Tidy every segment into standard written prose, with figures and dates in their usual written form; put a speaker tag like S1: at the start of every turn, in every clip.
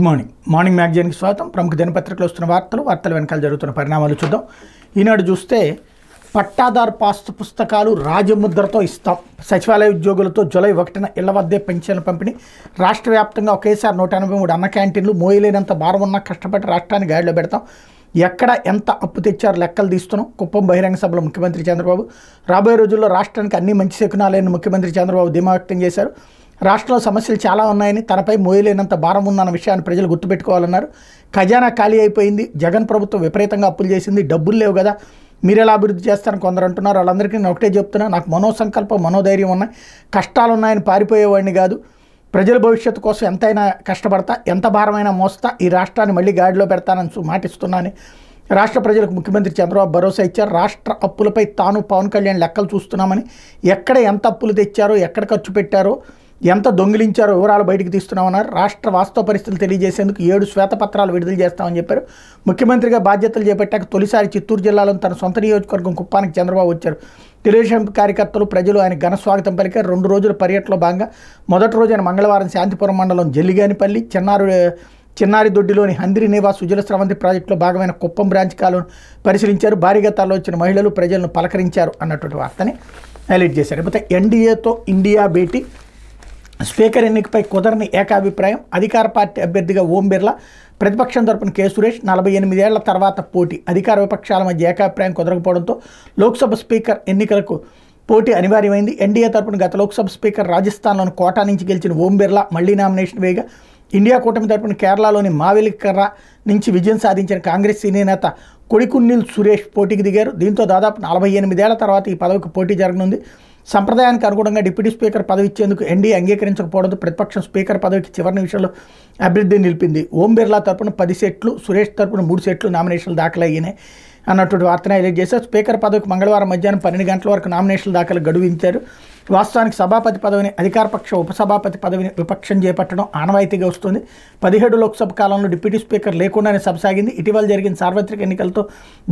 S1: Good morning మ్యాగజైన్కి స్వాగతం. ప్రముఖ దినపత్రికలు వస్తున్న వార్తల వెనకాల జరుగుతున్న పరిణామాలు చూద్దాం. ఈనాడు చూస్తే పట్టాదారు పాస్ పుస్తకాలు రాజముద్రతో ఇస్తాం, సచివాలయ ఉద్యోగులతో జూలై 1న ఇళ్ల వద్దే పెన్షన్ల పంపిణీ, రాష్ట్ర వ్యాప్తంగా ఒకేసారి 183 అన్న క్యాంటీన్లు, మోయలేనంత భారం ఉన్న కష్టపడి రాష్ట్రాన్ని గాడిలో పెడతాం, ఎక్కడ ఎంత అప్పు తెచ్చారు లెక్కలు తీస్తున్నాం, కుప్పం బహిరంగ సభలో ముఖ్యమంత్రి చంద్రబాబు, రాబోయే రోజుల్లో రాష్ట్రానికి అన్ని మంచి శకునాలని ముఖ్యమంత్రి చంద్రబాబు ధీమా వ్యక్తం చేశారు. రాష్ట్రంలో సమస్యలు చాలా ఉన్నాయని, తనపై మోయలేనంత భారం ఉందన్న విషయాన్ని ప్రజలు గుర్తుపెట్టుకోవాలన్నారు. ఖజానా ఖాళీ అయిపోయింది, జగన్ ప్రభుత్వం విపరీతంగా అప్పులు చేసింది, డబ్బులు లేవు కదా, మీరెలా అభివృద్ధి చేస్తారని కొందరు అంటున్నారు. వాళ్ళందరికీ నేను ఒకటే చెప్తున్నా, నాకు మనోసంకల్పం మనోధైర్యం ఉన్నాయి, కష్టాలు ఉన్నాయని పారిపోయేవాడిని కాదు, ప్రజల భవిష్యత్తు కోసం ఎంతైనా కష్టపడతా, ఎంత భారమైనా మోస్తా, ఈ రాష్ట్రాన్ని మళ్ళీ గాడిలో పెడతానని మాటిస్తున్నానని రాష్ట్ర ప్రజలకు ముఖ్యమంత్రి చంద్రబాబు భరోసా ఇచ్చారు. రాష్ట్ర అప్పులపై తాను పవన్ కళ్యాణ్ లెక్కలు చూస్తున్నామని, ఎక్కడ ఎంత అప్పులు తెచ్చారో, ఎక్కడ ఖర్చు పెట్టారో, ఎంత దొంగిలించారో వివరాలు బయటకు తీస్తున్నామన్నారు. రాష్ట్ర వాస్తవ పరిస్థితులు తెలియజేసేందుకు 7 శ్వేతపత్రాలు విడుదల చేస్తామని చెప్పారు. ముఖ్యమంత్రిగా బాధ్యతలు చేపట్టాక తొలిసారి చిత్తూరు జిల్లాలోని తన సొంత నియోజకవర్గం కుప్పానికి చంద్రబాబు వచ్చారు. తెలుగుదేశం కార్యకర్తలు, ప్రజలు ఆయన ఘన స్వాగతం పలికారు. 2 రోజుల పర్యటనలో భాగంగా మొదటి రోజైన మంగళవారం శాంతిపురం మండలం జల్లిగానిపల్లి, చిన్నారిదొడ్డిలోని హందిరి నివాస్ సుజల స్రవంతి ప్రాజెక్టులో భాగమైన కుప్పం బ్రాంచ్ కాలువను పరిశీలించారు. భారీగా తరలివచ్చిన మహిళలు ప్రజలను పలకరించారు అన్నటువంటి వార్తని హైలైట్ చేశారు. లేకపోతే ఎన్డీఏతో ఇండియా భేటీ, స్పీకర్ ఎన్నికపై కుదరని ఏకాభిప్రాయం, అధికార పార్టీ అభ్యర్థిగా ఓం బిర్లా, ప్రతిపక్షం తరపున కె సురేష్, 48 ఏళ్ల తర్వాత పోటీ, అధికార విపక్షాల మధ్య ఏకాభిప్రాయం కుదరకపోవడంతో లోక్సభ స్పీకర్ ఎన్నికలకు పోటీ అనివార్యమైంది. ఎన్డీఏ తరపున గత లోక్సభ స్పీకర్ రాజస్థాన్లోని కోటా నుంచి గెలిచిన ఓం బిర్లా మళ్లీ నామినేషన్ వేయగా, ఇండియా కూటమి తరపున కేరళలోని మావేలిక్కర నుంచి విజయం సాధించిన కాంగ్రెస్ సీనియర్ నేత కొడికున్నిల్ సురేష్ పోటీకి దిగారు. దీంతో దాదాపు 48 ఏళ్ల తర్వాత ఈ పదవికి పోటీ జరగనుంది. సంప్రదాయానికి అనుగుణంగా డిప్యూటీ స్పీకర్ పదవి ఇచ్చేందుకు ఎన్డీఏ అంగీకరించకపోవడంతో ప్రతిపక్షం స్పీకర్ పదవికి చివరి నిమిషంలో అభ్యర్థిని నిలిపింది. ఓం బిర్లా తరపున 10 సెట్లు, సురేష్ తరపున 3 సెట్లు నామినేషన్లు దాఖలయ్యాయి అన్నటువంటి వార్తను హైలైట్ చేశారు. స్పీకర్ పదవికి మంగళవారం మధ్యాహ్నం 12 గంటల వరకు నామినేషన్ల దాఖలు గడువించారు. వాస్తవానికి సభాపతి పదవిని అధికారపక్ష, ఉపసభాపతి పదవిని విపక్షం చేపట్టడం ఆనవాయితీగా వస్తుంది. 17 లోక్సభ కాలంలో డిప్యూటీ స్పీకర్ లేకుండానే సభ సాగింది. ఇటీవల జరిగిన సార్వత్రిక ఎన్నికలతో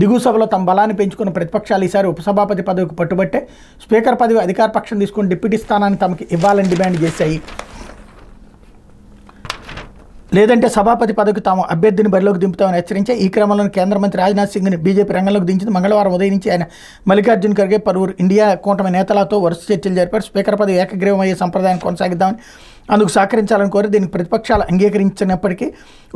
S1: దిగువ సభలో తమ బలాన్ని పెంచుకున్న ప్రతిపక్షాలు ఈసారి ఉపసభాపతి పదవికి పట్టుబట్టే స్పీకర్ పదవి అధికారపక్షం తీసుకుని డిప్యూటీ స్థానాన్ని తమకు ఇవ్వాలని డిమాండ్ చేశాయి. లేదంటే సభాపతి పదవికి తాము అభ్యర్థిని బరిలోకి దింపుతామని హెచ్చరించాయి. ఈ క్రమంలో కేంద్ర మంత్రి రాజ్నాథ్ సింగ్ని బీజేపీ రంగంలోకి దించింది. మంగళవారం ఉదయం నుంచి ఆయన మల్లికార్జున్ ఖర్గే, పలువురు ఇండియా కూటమి నేతలతో వరుస చర్చలు జరిపారు. స్పీకర్ పదవి ఏకగ్రీవం అయ్యే సంప్రదాయాన్ని కొనసాగిద్దామని, అందుకు సహకరించాలని కోరి దీనికి ప్రతిపక్షాలు అంగీకరించినప్పటికీ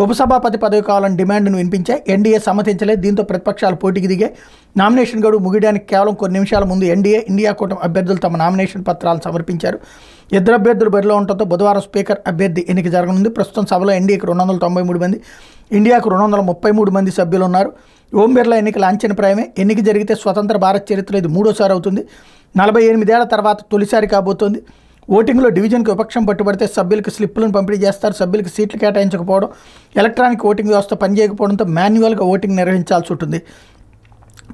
S1: ఉపసభాపతి పదవి కావాలని డిమాండ్ను వినిపించాయి. ఎన్డీఏ సమ్మతించలేదు. దీంతో ప్రతిపక్షాలు పోటీకి దిగాయి. నామినేషన్ గడువు ముగియడానికి కేవలం కొన్ని నిమిషాల ముందు ఎన్డీఏ, ఇండియా కూటమి అభ్యర్థులు తమ నామినేషన్ పత్రాలు సమర్పించారు. 2 అభ్యర్థులు బరిలో ఉండటంతో బుధవారం స్పీకర్ అభ్యర్థి ఎన్నిక జరగనుంది. ప్రస్తుతం సభలో ఎన్డీఏకి 293 మంది, ఇండియాకు 233 మంది సభ్యులు ఉన్నారు. ఓం బిర్లా ఎన్నిక లాంఛనప్రాయమే. ఎన్నిక జరిగితే స్వతంత్ర భారత్ చరిత్రలో ఇది 3వసారి అవుతుంది. 48 ఏళ్ల తర్వాత తొలిసారి కాబోతోంది. ఓటింగ్లో డివిజన్కి విపక్షం పట్టుబడితే సభ్యులకు స్లిప్పులను పంపిణీ చేస్తారు. సభ్యులకు సీట్లు కేటాయించకపోవడం, ఎలక్ట్రానిక్ ఓటింగ్ వ్యవస్థ పనిచేయకపోవడంతో మాన్యువల్గా ఓటింగ్ నిర్వహించాల్సి ఉంటుంది.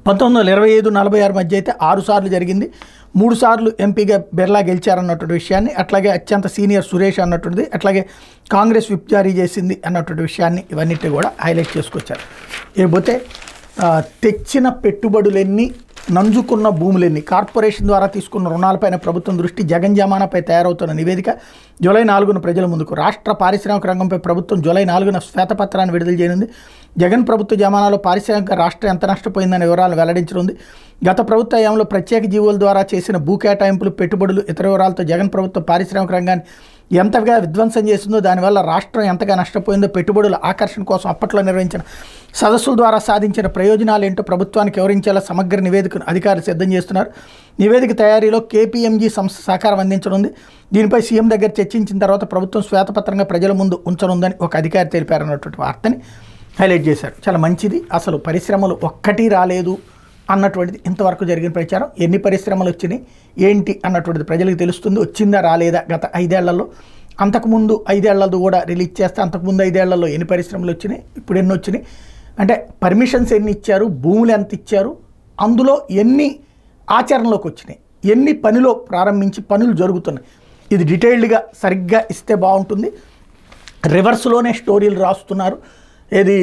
S1: 1925-46 మధ్య అయితే 6 సార్లు జరిగింది. 3 సార్లు ఎంపీగా బిర్లా గెలిచారన్నటువంటి విషయాన్ని, అట్లాగే అత్యంత సీనియర్ సురేష్ అన్నటువంటిది, అట్లాగే కాంగ్రెస్ విప్ జారీ చేసింది అన్నటువంటి విషయాన్ని ఇవన్నిటి కూడా హైలైట్ చేసుకొచ్చారు. లేకపోతే తెచ్చిన పెట్టుబడులెన్ని, నంజుకున్న భూములెన్ని, కార్పొరేషన్ ద్వారా తీసుకున్న రుణాలపైన ప్రభుత్వం దృష్టి, జగన్ జమానాపై తయారవుతున్న నివేదిక జూలై 4న ప్రజల ముందుకు. రాష్ట్ర పారిశ్రామిక రంగంపై ప్రభుత్వం జూలై 4న శ్వేతపత్రాన్ని విడుదల చేయనుంది. జగన్ ప్రభుత్వ జమానాలో పారిశ్రామిక రాష్ట్రం ఎంత నష్టపోయిందనే వివరాలు వెల్లడించనుంది. గత ప్రభుత్వ హయాంలో ప్రత్యేక జీవోల ద్వారా చేసిన భూ కేటాయింపులు, పెట్టుబడులు, ఇతర వివరాలతో జగన్ ప్రభుత్వం పారిశ్రామిక రంగాన్ని ఎంతగా విధ్వంసం చేసిందో, దానివల్ల రాష్ట్రం ఎంతగా నష్టపోయిందో, పెట్టుబడుల ఆకర్షణ కోసం అప్పట్లో నిర్వహించిన సదస్సుల ద్వారా సాధించిన ప్రయోజనాలు ఏంటో ప్రభుత్వానికి వివరించేలా సమగ్ర నివేదికను అధికారులు సిద్ధం చేస్తున్నారు. నివేదిక తయారీలో కేపీఎంజీ సంస్థ సహకారం అందించనుంది. దీనిపై సీఎం దగ్గర చర్చించిన తర్వాత ప్రభుత్వం శ్వేతపత్రంగా ప్రజల ముందు ఉంచనుందని ఒక అధికారి తెలిపారన్నటువంటి వార్తని హైలైట్ చేశారు. చాలా మంచిది. అసలు పరిశ్రమలు ఒక్కటి రాలేదు అన్నటువంటిది ఇంతవరకు జరిగిన ప్రచారం. ఎన్ని పరిశ్రమలు వచ్చినాయి ఏంటి అన్నటువంటిది ప్రజలకు తెలుస్తుంది. వచ్చిందా రాలేదా గత 5 ఏళ్లలో, అంతకుముందు 5 ఏళ్లది కూడా రిలీజ్ చేస్తే అంతకుముందు 5 ఏళ్లలో ఎన్ని పరిశ్రమలు వచ్చినాయి, ఇప్పుడు ఎన్ని వచ్చినాయి, అంటే పర్మిషన్స్ ఎన్ని ఇచ్చారు, భూములు ఎంత ఇచ్చారు, అందులో ఎన్ని ఆచరణలోకి వచ్చినాయి, ఎన్ని పనిలో ప్రారంభించి పనులు జరుగుతున్నాయి, ఇది డీటెయిల్డ్గా సరిగ్గా ఇస్తే బాగుంటుంది. రివర్స్లోనే స్టోరీలు రాస్తున్నారు. ఏది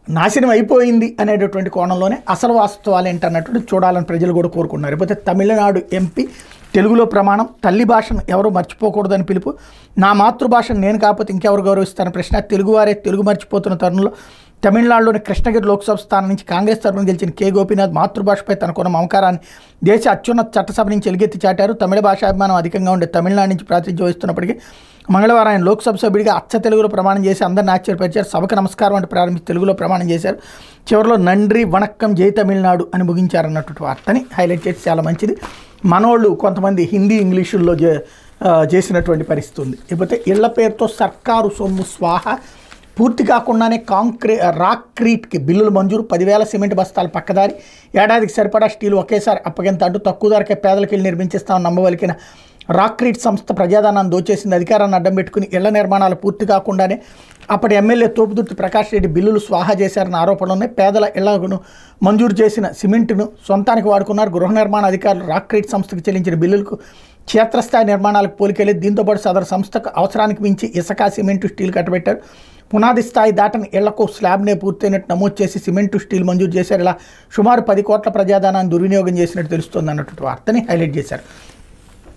S1: నాశనం అయిపోయింది అనేటటువంటి కోణంలోనే అసలు వాస్తవాలు ఏంటన్నట్టు చూడాలని ప్రజలు కూడా కోరుకున్నారు. లేకపోతే తమిళనాడు ఎంపీ తెలుగులో ప్రమాణం, తల్లి భాషను ఎవరు మర్చిపోకూడదని పిలుపు, నా మాతృభాషను నేను కాకపోతే ఇంకెవరు గౌరవిస్తారని ప్రశ్న, తెలుగువారే తెలుగు మర్చిపోతున్న తరుణంలో తమిళనాడులోని కృష్ణగిరి లోక్సభ స్థానం నుంచి కాంగ్రెస్ తరఫున గెలిచిన కె గోపీనాథ్ మాతృభాషపై తనకున్న మమకారాన్ని దేశ అత్యున్నత చట్టసభ నుంచి ఎలుగెత్తి చాటారు. తమిళ భాషాభిమానం అధికంగా ఉండే తమిళనాడు నుంచి ప్రాతినిధ్యం వహిస్తున్నప్పటికీ మంగళవారం ఆయన లోక్సభ సభ్యుడిగా అచ్చ తెలుగులో ప్రమాణం చేసి అందరిని ఆశ్చర్యపరిచారు. సభకు నమస్కారం అంటే ప్రారంభించి తెలుగులో ప్రమాణం చేశారు. చివరిలో నండ్రి వణక్కం జై తమిళనాడు అని ముగించారన్నటువంటి వార్తని హైలైట్ చేసి చాలా మంచిది. మనోళ్ళు కొంతమంది హిందీ ఇంగ్లీషుల్లో చేసినటువంటి పరిస్థితి ఉంది. ఇకపోతే ఇళ్ల పేరుతో సర్కారు సొమ్ము స్వాహ, పూర్తి కాకుండానే రాక్రీట్కి బిల్లులు మంజూరు, 10,000 సిమెంట్ బస్తాలు పక్కదారి, ఏడాదికి సరిపడా స్టీల్ ఒకేసారి అప్పగింత అంటూ తక్కువ ధరకే పేదలకు ఇల్లు నిర్మించిస్తామని నమ్మవలికిన రాక్రీట్ సంస్థ ప్రజాధనాన్ని దోచేసింది. అధికారాన్ని అడ్డం పెట్టుకుని ఇళ్ల నిర్మాణాలు పూర్తి కాకుండానే అప్పటి ఎమ్మెల్యే తోపుదుర్తి ప్రకాష్ రెడ్డి బిల్లులు స్వాహా చేశారన్న ఆరోపణలు ఉన్నాయి. పేదల ఇళ్లను మంజూరు చేసిన సిమెంట్ను సొంతానికి వాడుకున్నారు. గృహ నిర్మాణ అధికారులు రాక్రీట్ సంస్థకు చెల్లించిన బిల్లులకు క్షేత్రస్థాయి నిర్మాణాలకు పోలికెళ్ళి దీంతోపాటు సదరు సంస్థకు అవసరానికి మించి ఇసుక, సిమెంటు, స్టీల్ కట్టబెట్టారు. పునాది స్థాయి దాటని ఇళ్లకు స్లాబ్నే పూర్తయినట్టు నమోదు చేసి సిమెంటు, స్టీల్ మంజూరు చేశారు. ఇలా సుమారు 10 కోట్ల ప్రజాధనాన్ని దుర్వినియోగం చేసినట్టు తెలుస్తోంది అన్నటువంటి వార్తని హైలైట్ చేశారు.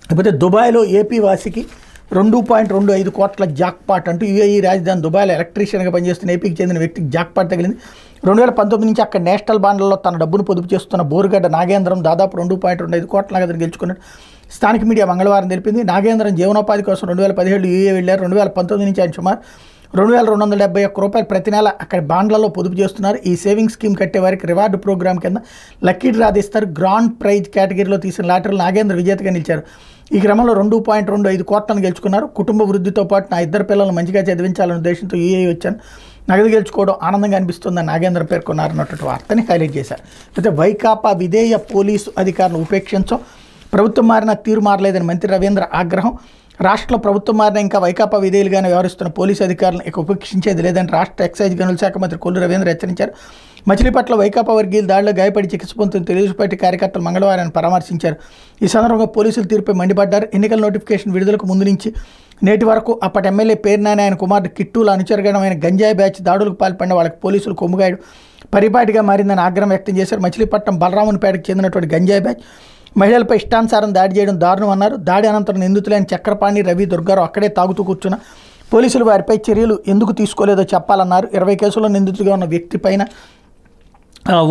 S1: లేకపోతే దుబాయ్లో ఏపీ వాసికి 2.25 కోట్ల జాక్పాట్ అంటూ యూఏఈ రాజధాని దుబాయ్లో ఎలక్ట్రీషియన్గా పనిచేస్తున్న ఏపీకి చెందిన వ్యక్తికి జాక్పాట్ తగిలింది. 2019 నుంచి అక్కడ నేషనల్ బాండ్లలో తన డబ్బును పొదుపు చేస్తున్న బోరుగడ్డ నాగేంద్రం దాదాపు 2.25 కోట్ల నగదును గెలుచుకున్నట్టు స్థానిక మీడియా మంగళవారం తెలిపింది. నాగేంద్రం జీవనోపాధి కోసం 2017 యూఏఈ వెళ్లారు. 2019 నుంచి ఆయన సుమారు 2,271 రూపాయలు ప్రతి నెల అక్కడ బాండ్లలో పొదుపు చేస్తున్నారు. ఈ సేవింగ్ స్కీమ్ కట్టే వారికి రివార్డు ప్రోగ్రామ్ కింద లక్కీ డ్రా తీస్తారు. గ్రాండ్ ప్రైజ్ కేటగిరీలో తీసిన లాటరీలో నాగేంద్ర విజేతగా నిలిచారు. ఈ క్రమంలో 2.25 కోట్లను గెలుచుకున్నారు. కుటుంబ వృద్ధితో పాటు నా 2 పిల్లలను మంచిగా చదివించాలనే ఉద్దేశంతో యూఏఈ వచ్చాను. నగదు గెలుచుకోవడం ఆనందంగా అనిపిస్తుందని నాగేంద్ర పేర్కొన్నారన్నటువంటి వార్తని హైలైట్ చేశారు. అయితే వైకాపా విధేయ పోలీసు అధికారులను ఉపేక్షించం, ప్రభుత్వం మారిన తీరు మారలేదని మంత్రి రవీంద్ర ఆగ్రహం. రాష్ట్రంలో ప్రభుత్వం మారిన ఇంకా వైకాపా విధేయులుగానే వ్యవహరిస్తున్న పోలీసు అధికారులను ఇక ఉపేక్షించేది లేదని రాష్ట్ర ఎక్సైజ్ గనుల శాఖ మంత్రి కొల్లు రవీంద్ర హెచ్చరించారు. మచిలీపట్ల వైకాపా వర్గీయుల దాడిలో గాయపడి చికిత్స పొందుతున్న తెలుగుదేశం పార్టీ కార్యకర్తలు మంగళవారం పరామర్శించారు. ఈ సందర్భంగా పోలీసులు తీర్పుపై మండిపడ్డారు. ఎన్నికల నోటిఫికేషన్ విడుదలకు ముందు నుంచి నేటి వరకు అప్పటి ఎమ్మెల్యే పేర్నాని ఆయన కుమారుడు కిట్టూల అనుచరగణమైన గంజాయి బ్యాచ్ దాడులకు పాల్పడిన వాళ్ళకి పోలీసులు కొమ్ముగాయడు పరిపాటిగా మారిందని ఆగ్రహం వ్యక్తం చేశారు. మచిలీపట్నం బలరామునిపేటకు చెందినటువంటి గంజాయి బ్యాచ్ మహిళలపై ఇష్టానుసారం దాడి చేయడం దారుణం అన్నారు. దాడి అనంతరం నిందితులైన చక్రపాణి, రవి, దుర్గారావు అక్కడే తాగుతూ కూర్చున్న పోలీసులు వారిపై చర్యలు ఎందుకు తీసుకోలేదో చెప్పాలన్నారు. 20 కేసుల్లో నిందితుడిగా ఉన్న వ్యక్తి పైన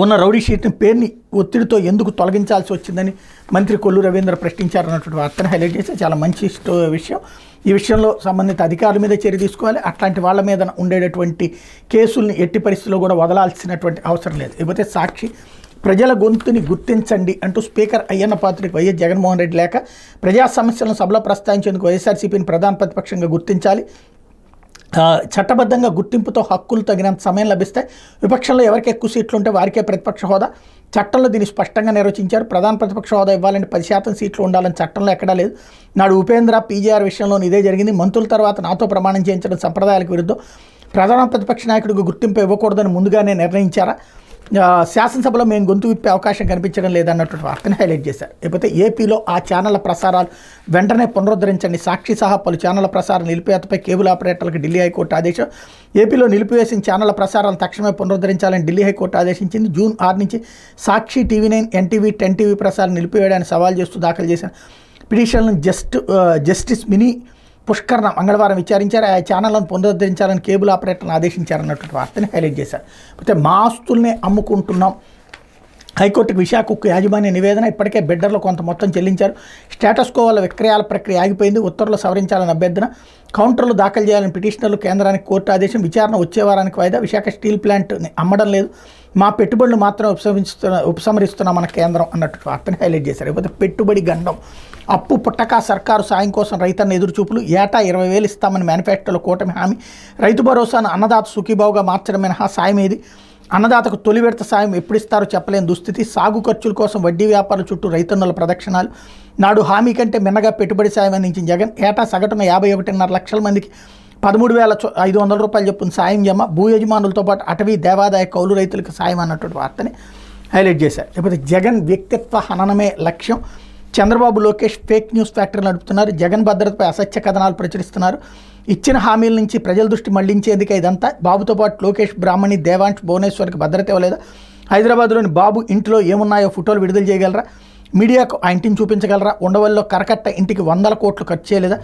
S1: ఉన్న రౌడీ షీట్ని పేరుని ఒత్తిడితో ఎందుకు తొలగించాల్సి వచ్చిందని మంత్రి కొల్లు రవీంద్ర ప్రశ్నించారన్నటువంటి వార్తను హైలైట్ చేస్తే చాలా మంచి విషయం. ఈ విషయంలో సంబంధిత అధికారుల మీద చర్య తీసుకోవాలి. అట్లాంటి వాళ్ళ మీద ఉండేటటువంటి కేసుల్ని ఎట్టి పరిస్థితుల్లో కూడా వదలాల్సినటువంటి అవసరం లేదు. ఇకపోతే సాక్షి ప్రజల గొంతుని గుర్తించండి అంటూ స్పీకర్ అయ్యన్న పాత్రుడికి వైఎస్ జగన్మోహన్ రెడ్డి లేఖ. ప్రజా సమస్యలను సభలో ప్రస్తావించేందుకు వైఎస్ఆర్సీపీని ప్రధాన ప్రతిపక్షంగా గుర్తించాలి. చట్టబద్ధంగా గుర్తింపుతో హక్కులు తగినంత సమయం లభిస్తాయి. విపక్షంలో ఎవరికి ఎక్కువ సీట్లు ఉంటే వారికే ప్రతిపక్ష హోదా. చట్టంలో దీన్ని స్పష్టంగా నిర్వచించారు. ప్రధాన ప్రతిపక్ష హోదా ఇవ్వాలంటే 10% సీట్లు ఉండాలని చట్టంలో ఎక్కడా లేదు. నాడు ఉపేంద్ర, పీజీఆర్ విషయంలో ఇదే జరిగింది. మంత్రుల తర్వాత నాతో ప్రమాణం చేయించడం సంప్రదాయాలకు విరుద్ధం. ప్రధాన ప్రతిపక్ష నాయకుడికి గుర్తింపు ఇవ్వకూడదని ముందుగానే నిర్ణయించారా? శాసనసభలో మేము గొంతు విప్పే అవకాశం కనిపించడం లేదన్నటువంటి వార్తను హైలైట్ చేశారు. లేకపోతే ఏపీలో ఆ ఛానళ్ల ప్రసారాలు వెంటనే పునరుద్ధరించండి. సాక్షి సహా పలు ఛానళ్ల ప్రసారం నిలిపివేతపై కేబుల్ ఆపరేటర్లకు ఢిల్లీ హైకోర్టు ఆదేశం. ఏపీలో నిలిపివేసిన ఛానళ్ల ప్రసారాలు తక్షణమే పునరుద్ధరించాలని ఢిల్లీ హైకోర్టు ఆదేశించింది. జూన్ 6 నుంచి సాక్షి, టీవీ9, ఎన్టీవీ, 10 ప్రసారం నిలిపివేయడానికి సవాల్ చేస్తూ దాఖలు చేసిన పిటిషన్లను జస్టిస్ మినీ పుష్కరణ మంగళవారం విచారించారు. ఆ ఛానళ్లను పునరుద్ధరించాలని కేబుల్ ఆపరేటర్లను ఆదేశించారన్నటువంటి వార్తని హైలైట్ చేశారు. అయితే మా ఆస్తుల్నే అమ్ముకుంటున్నాం. హైకోర్టుకు విశాఖ ఉక్కు యాజమాన్య నివేదన. ఇప్పటికే బిడ్డర్లు కొంత మొత్తం చెల్లించారు. స్టేటస్ కో వల్ల విక్రయాల ప్రక్రియ ఆగిపోయింది. ఉత్తర్వులు సవరించాలని అభ్యర్థన. కౌంటర్లు దాఖలు చేయాలని పిటిషనర్లు కేంద్రానికి కోర్టు ఆదేశం. విచారణ వచ్చే వారానికి వాయిదా. విశాఖ స్టీల్ ప్లాంట్ని అమ్మడం లేదు, మా పెట్టుబడులు మాత్రం ఉపసంహరిస్తున్నామన్న కేంద్రం అన్నట్టు వార్తని హైలైట్ చేశారు. లేకపోతే పెట్టుబడి గండం. అప్పు పుట్టక సర్కారు సాయం కోసం రైతన్న ఎదురుచూపులు. ఏటా 20,000 ఇస్తామని మేనిఫెస్టోలో కూటమి హామీ. రైతు భరోసాను అన్నదాత సుఖీభావుగా మార్చడం మినహా సాయం ఏది? అన్నదాతకు తొలి విడత సాయం ఎప్పుడు ఇస్తారో చెప్పలేని దుస్థితి. సాగు ఖర్చుల కోసం వడ్డీ వ్యాపారుల చుట్టూ రైతన్నుల ప్రదక్షిణాలు. నాడు హామీ కంటే మిన్నగా పెట్టుబడి సాయం అందించిన జగన్ ఏటా సగటున 51.5 లక్షల మందికి 13,500 రూపాయలు చొప్పున సాయం జమ. భూ యజమానులతో పాటు అటవీ, దేవాదాయ, కౌలు రైతులకు సాయం అన్నటువంటి వార్తని హైలైట్ చేశారు. లేకపోతే జగన్ వ్యక్తిత్వ హననమే లక్ష్యం. చంద్రబాబు, లోకేష్ ఫేక్ న్యూస్ ఫ్యాక్టరీలు నడుపుతున్నారు. జగన్ భద్రతపై అసత్య కథనాలు ప్రచురిస్తున్నారు. ఇచ్చిన హామీల నుంచి ప్రజల దృష్టి మళ్లించేందుకే ఇదంతా. బాబుతో పాటు లోకేష్, బ్రాహ్మణి, దేవాంశ్, భువనేశ్వర్కి భద్రత ఇవ్వలేదా? హైదరాబాద్లోని బాబు ఇంట్లో ఏమున్నాయో ఫోటోలు విడుదల చేయగలరా? మీడియాకు ఆ ఇంటిని చూపించగలరా? ఉండవల్లో కరకట్ట ఇంటికి 100 కోట్లు ఖర్చు చేయలేదా?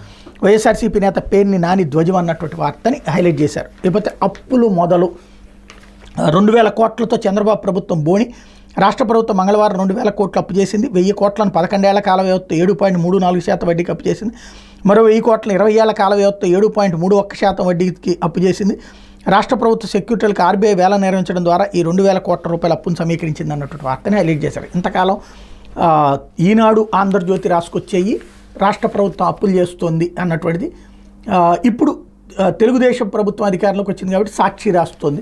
S1: వైఎస్ఆర్సీపీ నేత పేర్ని నాని ధ్వజం అన్నటువంటి వార్తని హైలైట్ చేశారు. లేకపోతే అప్పులు మొదలు 2000 కోట్లతో చంద్రబాబు ప్రభుత్వం బోని. రాష్ట్ర ప్రభుత్వం మంగళవారం 2000 కోట్లు అప్పు చేసింది. 1000 కోట్లను 11 ఏళ్ల కాల వ్యవధితో 7.34% వడ్డీకి అప్పు చేసింది. మరో 1000 కోట్లను 20 ఏళ్ల కాల వ్యవధితో 7.31% వడ్డీకి అప్పు చేసింది. రాష్ట్ర ప్రభుత్వ సెక్యూరిటీలకు ఆర్బీఐ వేల నిర్వహించడం ద్వారా ఈ 2000 కోట్ల రూపాయల అప్పును సమీకరించింది అన్నటువంటి వార్తని హైలైట్ చేశారు. ఇంతకాలం ఈనాడు, ఆంధ్రజ్యోతి రాసుకొచ్చేయి రాష్ట్ర ప్రభుత్వం అప్పులు చేస్తోంది అన్నటువంటిది. ఇప్పుడు తెలుగుదేశం ప్రభుత్వం అధికారంలోకి వచ్చింది కాబట్టి సాక్షి రాస్తోంది.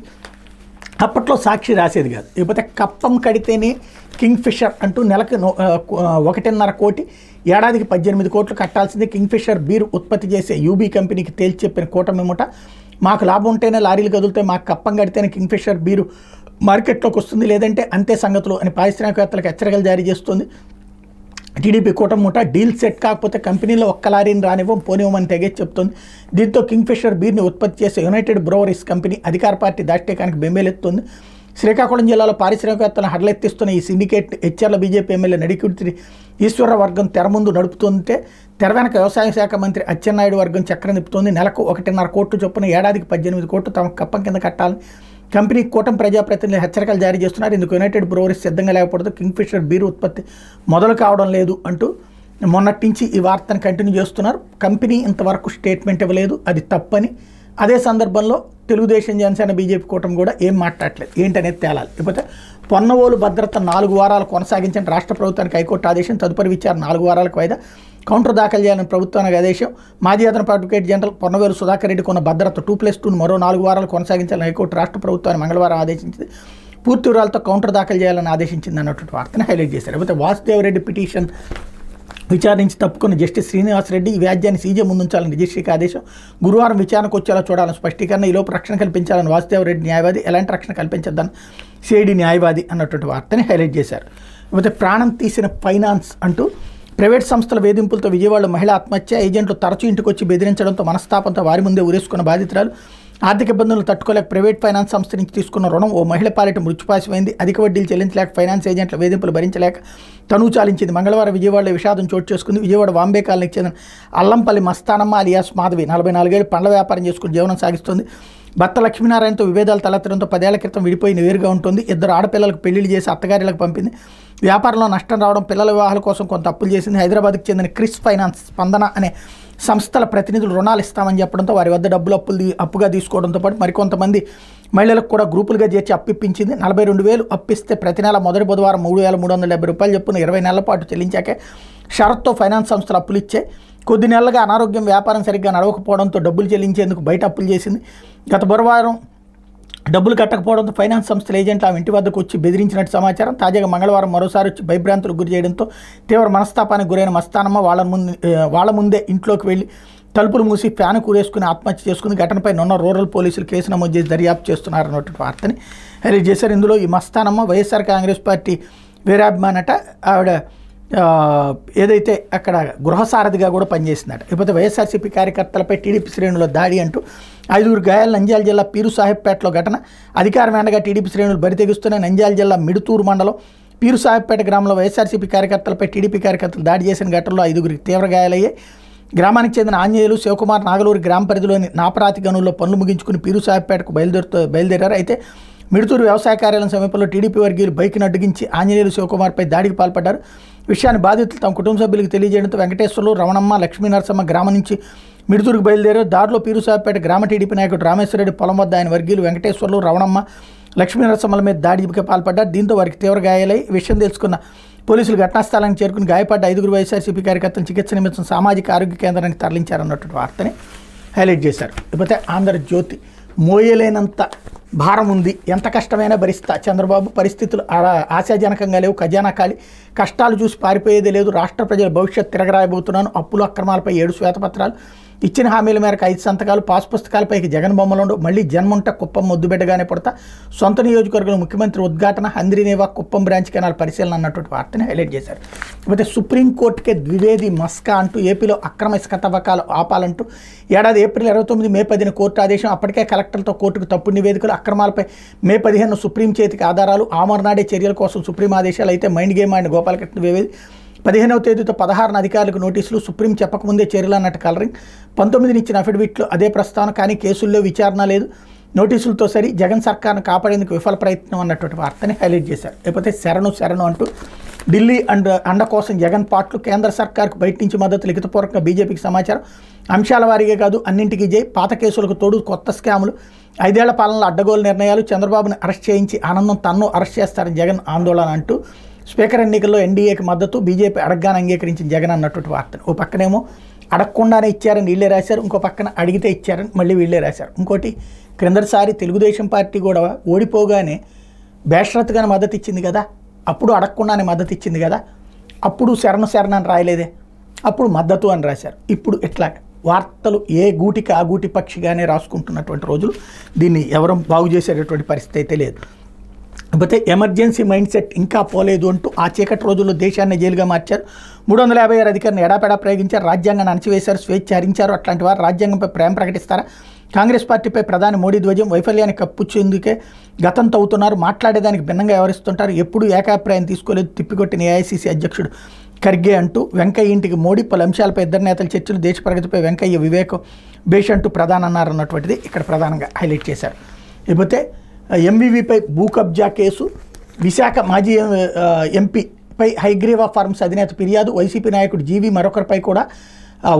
S1: అప్పట్లో సాక్షి రాసేది కాదు. లేకపోతే కప్పం కడితేనే కింగ్ ఫిషర్ అంటూ నెలకు 1.5 కోటి, ఏడాదికి 18 కోట్లు కట్టాల్సిందే. కింగ్ ఫిషర్ బీర్ ఉత్పత్తి చేసే యూబీ కంపెనీకి తేల్చి చెప్పిన కూటమి ముఠ. మాకు లాభం ఉంటేనే లారీలు కదులుతాయి, మాకు కప్పం కడితేనే కింగ్ ఫిషర్ బీరు మార్కెట్లోకి వస్తుంది, లేదంటే అంతే సంగతులు అని పారిశ్రామికవేత్తలకు హెచ్చరికలు జారీ చేస్తుంది. టీడీపీ కూటమి ముఠ డీల్ సెట్ కాకపోతే కంపెనీలో ఒక్క లారీని రానివ్వం, పోనివ్వమని తెగేసి చెప్తోంది. దీంతో కింగ్ ఫిషర్ బీర్ని ఉత్పత్తి చేసే యునైటెడ్ బ్రూవరీస్ కంపెనీ అధికార పార్టీ దాష్టీకానికి బెంబేలెత్తుంది. శ్రీకాకుళం జిల్లాలో పారిశ్రామికవేత్తలను హడలెత్తిస్తున్న ఈ syndicate Etcherla BJP MLA Nadikurthi Eswara వర్గం తెర ముందు నడుపుతుంటే, తెర వెనక వ్యవసాయ శాఖ మంత్రి అచ్చెన్నాయుడు వర్గం చక్రం తిప్పుతోంది. నెలకు 1.5 కోట్లు చొప్పున ఏడాదికి 18 కోట్లు తమ కప్పం కింద కట్టాలని కంపెనీ కూటమి ప్రజాప్రతినిధులు హెచ్చరికలు జారీ చేస్తున్నారు. ఇందుకు యునైటెడ్ బ్రూవరీస్ సిద్ధంగా లేకపోవడంతో కింగ్ ఫిషర్ బీర్ ఉత్పత్తి మొదలు కావడం లేదు అంటూ మొన్నటి నుంచి ఈ వార్తను కంటిన్యూ చేస్తున్నారు. కంపెనీ ఇంతవరకు స్టేట్మెంట్ ఇవ్వలేదు, అది తప్పని. అదే సందర్భంలో తెలుగుదేశం, జనసేన, బీజేపీ కూటమి కూడా ఏం మాట్లాడలేదు, ఏంటనేది తేలాలి. లేకపోతే పొన్నవోలు భద్రత 4 వారాలు కొనసాగించండి రాష్ట్ర ప్రభుత్వానికి హైకోర్టు ఆదేశం. తదుపరి విచారణ 4 వారాలకు వాయిదా. కౌంటర్ దాఖలు చేయాలని ప్రభుత్వానికి ఆదేశం. మాజీ అదనపు అడ్వకేట్ జనరల్ పొన్నవేలు సుధాకర్ రెడ్డి కొన్న భద్రత 2+2ను మరో 4 వారాలు కొనసాగించాలని హైకోర్టు రాష్ట్ర ప్రభుత్వాన్ని మంగళవారం ఆదేశించింది. పూర్తి వివరాలతో కౌంటర్ దాఖలు చేయాలని ఆదేశించింది అన్నటువంటి వార్తను హైలైట్ చేశారు. లేకపోతే వాసుదేవరెడ్డి పిటిషన్ విచారించి తప్పుకున్న జస్టిస్ శ్రీనివాసరెడ్డి ఈ వ్యాజ్యాన్ని సీజే ముందుంచాలని రిజిస్ట్రీకి ఆదేశం. గురువారం విచారణకు వచ్చేలా చూడాలని స్పష్టీకరణ. ఈలోపు రక్షణ కల్పించాలని వాసుదేవరెడ్డి న్యాయవాది, ఎలాంటి రక్షణ కల్పించద్దని సిఐడి న్యాయవాది అన్నటువంటి వార్తని హైలైట్ చేశారు. లేకపోతే ప్రాణం తీసిన ఫైనాన్స్ అంటూ ప్రైవేట్ సంస్థల వేధింపులతో విజయవాడలో మహిళ ఆత్మహత్య. ఏజెంట్లు తరచూ ఇంటికి వచ్చి బెదిరించడంతో మనస్తాపంతో వారి ముందే ఉరేసుకున్న బాధితురాలు. ఆర్థిక ఇబ్బందులను తట్టుకోలేక ప్రైవేట్ ఫైనాన్స్ సంస్థ నుంచి తీసుకున్న రుణం ఓ మహిళ పాలిట మృత్యుపాశమైంది. అధిక వడ్డీలు చెల్లించలేక ఫైనాన్స్ ఏజెంట్ల వేధింపులు భరించలేక తనువు చాలించింది. మంగళవారం విజయవాడలో విషాదం చోటు చేసుకుంది. విజయవాడ వాంబే కాలనీకి చెందిన అల్లంపల్లి మస్తానమ్మ అలియాస్ మాధవి 44 ఏళ్ళు పండ్ల వ్యాపారం చేసుకుని జీవనం సాగిస్తుంది. భర్త లక్ష్మీనారాయణతో విభేదాలు తలెత్తడంతో 10 ఏళ్ల క్రితం విడిపోయి వేరుగా ఉంటుంది. 2 ఆడపిల్లలకు పెళ్లిళ్ళు చేసి అత్తగారిలకు పంపింది. వ్యాపారంలో నష్టం రావడం, పిల్లల వివాహాల కోసం కొంత అప్పులు చేసింది. హైదరాబాద్కి చెందిన క్రిస్ ఫైనాన్స్, స్పందన అనే సంస్థల ప్రతినిధులు రుణాలు ఇస్తామని చెప్పడంతో వారి వద్ద అప్పుగా తీసుకోవడంతో పాటు మరికొంతమంది మహిళలకు కూడా గ్రూపులుగా చేర్చి అప్పిప్పించింది. 42,000 అప్పిస్తే ప్రతి నెల మొదటి బుధవారం 3,370 రూపాయలు చొప్పున 20 నెలల పాటు చెల్లించాకే షరత్తో ఫైనాన్స్ సంస్థలు అప్పులు ఇచ్చాయి. కొద్ది నెలలుగా అనారోగ్యం, వ్యాపారం సరిగ్గా నడవకపోవడంతో డబ్బులు చెల్లించేందుకు బయట అప్పులు చేసింది. గత బుధవారం డబ్బులు కట్టకపోవడంతో ఫైనాన్స్ సంస్థల ఏజెంట్లు ఆమె ఇంటి వద్దకు వచ్చి బెదిరించినట్టు సమాచారం. తాజాగా మంగళవారం మరోసారి వచ్చి భయభ్రాంతులకు గురి చేయడంతో తీవ్ర మనస్తాపానికి గురైన మస్తానమ్మ వాళ్ళ ముందే ఇంట్లోకి వెళ్ళి తలుపులు మూసి ఫ్యాన్ కూరేసుకుని ఆత్మహత్య చేసుకుని ఘటనపై నిన్న రూరల్ పోలీసులు కేసు నమోదు చేసి దర్యాప్తు చేస్తున్నారన్నటువంటి వార్తని హైలైట్ చేశారు. ఇందులో ఈ మస్తానమ్మ వైఎస్ఆర్ కాంగ్రెస్ పార్టీ వీరాభిమానట. ఆవిడ ఏదైతే అక్కడ గృహసారథిగా కూడా పనిచేసిందట. లేకపోతే వైఎస్ఆర్సీపీ కార్యకర్తలపై టీడీపీ శ్రేణుల దాడి అంటూ 5 గాయాలు. నంద్యాల జిల్లా పీరు సాహెబ్పేటలో ఘటన. అధికారం ఎండగా టీడీపీ శ్రేణులు బరితెగిస్తున్నాయి. నంద్యాల జిల్లా మిడుతూరు మండలం పీరు సాహెబ్పేట గ్రామంలో వైఎస్ఆర్సీపీ కార్యకర్తలపై టీడీపీ కార్యకర్తలు దాడి చేసిన ఘటనలో 5 తీవ్ర గాయాలయ్యాయి. గ్రామానికి చెందిన ఆంజనేయులు, శివకుమార్ నాగలూరు గ్రామ పరిధిలోని నాపరాతి గనుల్లో పనులు ముగించుకుని పీరు సాహెబ్పేటకు బయలుదేరారు. అయితే మిడుతూరు వ్యవసాయ కార్యాలయం సమీపంలో టీడీపీ వర్గీయులు బైక్ను అడ్డగించి ఆంజనేయులు, శివకుమార్పై దాడికి పాల్పడ్డారు. విషయాన్ని బాధితులు తమ కుటుంబ సభ్యులకు తెలియజేయడంతో వెంకటేశ్వర్లు, రమణమ్మ, లక్ష్మీ నరసమ్మ గ్రామం నుంచి మిడుతూరుకు బయలుదేరారు. దారిలో పీరు సాహెబ్పేట గ్రామ టీడీపీ నాయకుడు రామేశ్వరరెడ్డి పొలం వద్ద ఆయన వర్గీయులు వెంకటేశ్వర్లు, రమణమ్మ, లక్ష్మీ నరసమ్మల మీద దాడికి పాల్పడ్డారు. దీంతో వారికి తీవ్ర గాయాలై విషయం తెలుసుకున్న పోలీసులు ఘటనాస్థలానికి చేరుకుని గాయపడ్డ 5 వైఎస్ఆర్సీపీ కార్యకర్తలు చికిత్స నిమిత్తం సామాజిక ఆరోగ్య కేంద్రానికి తరలించారన్నటువంటి వార్తని హైలైట్ చేశారు. లేకపోతే ఆంధ్రజ్యోతి మోయలేనంత భారం ఉంది, ఎంత కష్టమైనా భరిస్తా చంద్రబాబు, పరిస్థితులు ఆశాజనకంగా లేవు, ఖజానా ఖాళీ, కష్టాలు చూసి పారిపోయేదే లేదు, రాష్ట్ర ప్రజల భవిష్యత్ తిరగరాయబోతున్నాను, అప్పులు అక్రమాలపై 7 శ్వేతపత్రాలు, ఇచ్చిన హామీల మేరకు 5 సంతకాలు, పాస్ పుస్తకాలపైకి జగన్ బొమ్మలుండవు, మళ్ళీ జన్ముంట కుప్పం ముద్దుబిడ్డగానే పుడతా, సొంత నియోజకవర్గంలో ముఖ్యమంత్రి ఉద్ఘాటన, హంద్రీనేవా కుప్పం బ్రాంచ్ కెనాల్ పరిశీలన అన్నటువంటి వార్తని హైలైట్ చేశారు. అయితే సుప్రీంకోర్టుకే ద్వివేది మస్కా అంటూ ఏపీలో అక్రమ ఇసుక తవ్వకాలు ఆపాలంటూ ఏడాది ఏప్రిల్ 29, మే 10 కోర్టు ఆదేశం. అప్పటికే కలెక్టర్లతో కోర్టుకు తప్పుడు నివేదికలు, అక్రమాలపై మే 15 సుప్రీం చేతికి ఆధారాలు, ఆమర్నాడే చర్యల కోసం సుప్రీం ఆదేశాలు. అయితే mind game and Gopalakrishna Dwivedi 15వ తేదీతో 16 అధికారులకు నోటీసులు, సుప్రీం చెప్పకముందే చర్యలు అన్నట్టు కలరింగ్. 19 ఇచ్చిన అఫిడవిట్లో అదే ప్రస్తావన, కానీ కేసుల్లో విచారణ లేదు. నోటీసులతో సరి జగన్ సర్కార్ను కాపాడేందుకు విఫల ప్రయత్నం అన్నటువంటి వార్తని హైలైట్ చేశారు. లేకపోతే శరణు అంటూ ఢిల్లీ అండ కోసం జగన్ పాట్లు, కేంద్ర సర్కార్కు బయట నుంచి మద్దతు లిఖితపూర్వకంగా బీజేపీకి సమాచారం. అంశాల వారీగా కాదు అన్నింటికీ జై, పాత కేసులకు తోడు కొత్త స్కాములు, 5 ఏళ్ల పాలనలో అడ్డగోలు నిర్ణయాలు, చంద్రబాబును అరెస్ట్ చేయించి ఆనందం తన్ను అరెస్ట్ చేస్తారని జగన్ ఆందోళన అంటూ స్పీకర్ ఎన్నికల్లో ఎన్డీఏకి మద్దతు, బీజేపీ అడగ్గానే అంగీకరించిన జగన్ అన్నటువంటి వార్తను. ఓ పక్కనేమో అడగకుండానే ఇచ్చారని వీళ్ళే రాశారు, ఇంకో పక్కన అడిగితే ఇచ్చారని మళ్ళీ వీళ్ళే రాశారు. ఇంకోటి క్రిందటిసారి తెలుగుదేశం పార్టీ కూడా ఓడిపోగానే బేషరత్గానే మద్దతు ఇచ్చింది కదా, అప్పుడు అడగకుండానే మద్దతు ఇచ్చింది కదా, అప్పుడు శరణు అని రాయలేదే, అప్పుడు మద్దతు అని రాశారు. ఇప్పుడు ఇట్లా వార్తలు ఏ గూటికి ఆ గూటి పక్షిగానే రాసుకుంటున్నటువంటి రోజులు. దీన్ని ఎవరూ బాగు చేసేటటువంటి పరిస్థితి అయితే లేదు. కాకపోతే ఎమర్జెన్సీ మైండ్ సెట్ ఇంకా పోలేదు అంటూ ఆ చీకటి రోజుల్లో దేశాన్ని జైలుగా మార్చారు. 356 అధికారులను ఎడాపెడా ప్రయోగించారు, రాజ్యాంగాన్ని అణచివేశారు, స్వేచ్ఛ హరించారు. అట్లాంటి వారు రాజ్యాంగంపై ప్రేమ ప్రకటిస్తారా? కాంగ్రెస్ పార్టీపై ప్రధాని మోడీ ధ్వజం, వైఫల్యాన్ని కప్పుచ్చేందుకే గతంతో అవుతున్నారు, మాట్లాడేదానికి భిన్నంగా వ్యవహరిస్తుంటారు, ఎప్పుడూ ఏకాభిప్రాయం తీసుకోలేదు, తిప్పికొట్టిన ఏఐసీసీ అధ్యక్షుడు ఖర్గే అంటూ వెంకయ్య ఇంటికి మోడీ, పలు అంశాలపై ఇద్దరు నేతల చర్చలు, దేశ ప్రగతిపై వెంకయ్య వివేకం బేష్ అంటూ ప్రధాని అన్నారన్నటువంటిది ఇక్కడ ప్రధానంగా హైలైట్ చేశారు. లేకపోతే ఎంవీవీపై భూ కబ్జా కేసు, విశాఖ మాజీ ఎంపీపై హైగ్రీవా ఫార్మ్స్ అధినేత ఫిర్యాదు, వైసీపీ నాయకుడు జీవీ మరొకరిపై కూడా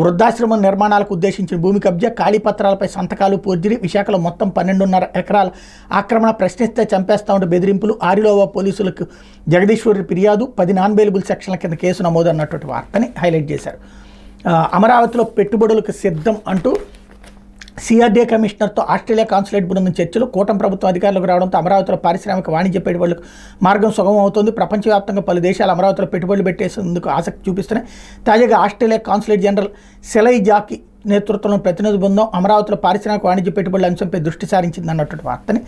S1: వృద్ధాశ్రమం నిర్మాణాలకు ఉద్దేశించిన భూమి కబ్జా, ఖాళీ పత్రాలపై సంతకాలు పోర్జరీ, విశాఖలో మొత్తం 12.5 ఎకరాల ఆక్రమణ, ప్రశ్నిస్తే చంపేస్తామంటూ బెదిరింపులు, ఆరిలోవా పోలీసులకు జగదీశ్వరి ఫిర్యాదు, 10 నాన్ బెయిలబుల్ సెక్షన్ల కింద కేసు నమోదు అన్నటువంటి వార్తని హైలైట్ చేశారు. అమరావతిలో పెట్టుబడులకు సిద్ధం అంటూ సిఆర్డీఏ కమిషనర్తో ఆస్ట్రేలియా కాన్సులేట్ బృందం చర్చలు, కూటమి ప్రభుత్వం అధికారులకు రావడంతో అమరావతిలో పారిశ్రామిక వాణిజ్య పెట్టుబడులకు మార్గం సుగమం అవుతుంది. ప్రపంచవ్యాప్తంగా పలు దేశాలు అమరావతిలో పెట్టుబడులు పెట్టేందుకు ఆసక్తి చూపిస్తున్నాయి. తాజాగా ఆస్ట్రేలియా కాన్సులేట్ జనరల్ సెలై జాకీ నేతృత్వంలో ప్రతినిధి బృందం అమరావతిలో పారిశ్రామిక వాణిజ్య పెట్టుబడుల అంశంపై దృష్టి సారించింది అన్నటువంటి వార్తని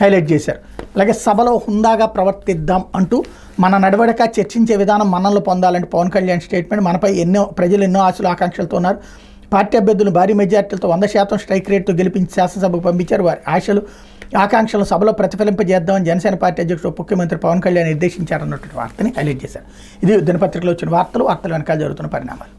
S1: హైలైట్ చేశారు. అలాగే సభలో హుందాగా ప్రవర్తిద్దాం అంటూ మన నడవడిక చర్చించే విధానం మన్ననలు పొందాలంటే పవన్ కళ్యాణ్ స్టేట్మెంట్. మనపై ప్రజలు ఎన్నో ఆశలు ఆకాంక్షలతో ఉన్నారు. పార్టీ అభ్యర్థులను భారీ మెజార్టీలతో 100% స్ట్రైక్ రేట్తో గెలిపించి శాసనసభకు పంపించారు. వారి ఆశలు ఆకాంక్షలను సభలో ప్రతిఫలింపజేద్దామని జనసేన పార్టీ అధ్యక్షుడు ముఖ్యమంత్రి పవన్ కళ్యాణ్ నిర్దేశించారన్నటువంటి వార్తని హైలైట్ చేశారు. ఇది దినపత్రికలో వచ్చిన వార్తలు వెనకాల జరుగుతున్న పరిణామాలు.